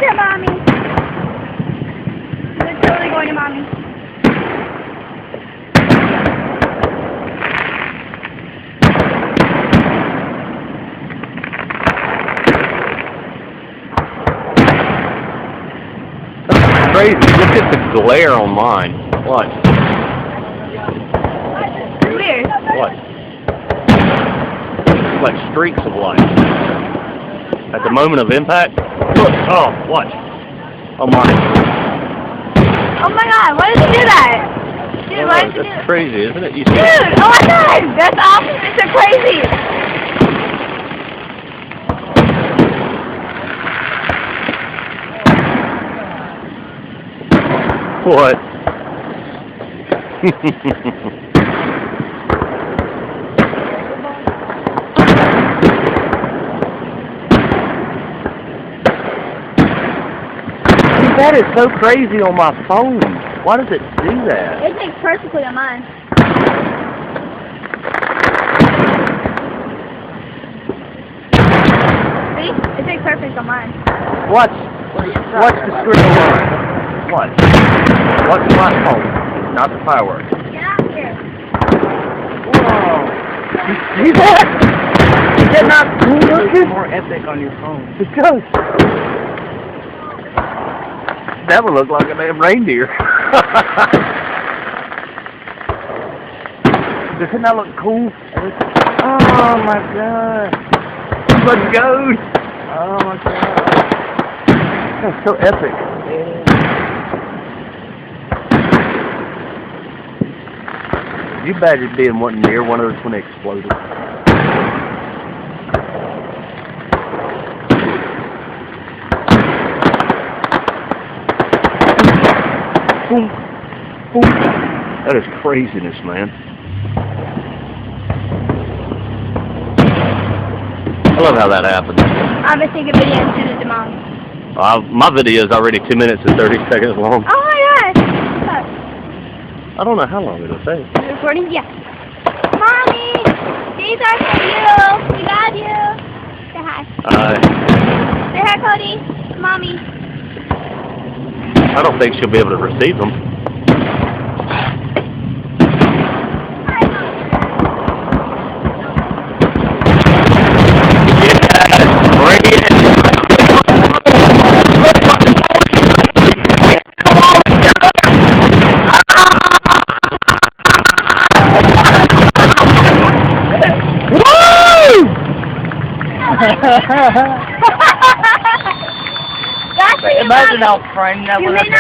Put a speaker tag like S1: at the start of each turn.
S1: to mommy. They're totally going to mommy.
S2: That's crazy. Look at the glare on mine. Watch.
S1: Weird.
S2: Watch. It's like streaks of light. At the moment of impact, look. Oh, watch. Oh my.
S1: Oh my god, why did you do that? Dude, why did you do that?
S2: That's crazy, isn't it? You see
S1: Dude,
S2: it?
S1: oh my god, that's awesome. It's so crazy.
S2: What? That is so crazy on my phone. Why does it do that?
S1: It takes perfectly on mine. See? It takes perfect on mine.
S2: Watch the screen line. Watch my phone, not the fireworks.
S1: Get out here.
S2: Whoa! You see that? Is that not cool looking?
S3: It's more epic on your phone.
S2: It does. That would look like a damn reindeer. Doesn't that look cool?
S3: Oh my god.
S2: Let's go.
S3: Oh my god.
S2: That's so epic. You imagine being one near one of those when they exploded. Boom. Boom. That is craziness, man. I love how that happens.
S1: I'm gonna take a video and send it to mom.
S2: My video is already 2 minutes and 30 seconds long.
S1: Oh my gosh.
S2: I don't know how long it'll take.
S1: Are you recording? Yeah. Mommy! These are for you. We got you. Say hi. Say hi, Cody. Mommy.
S2: I don't think she'll be able to receive them.
S1: That's what you
S3: Imagine how frightened that would have been.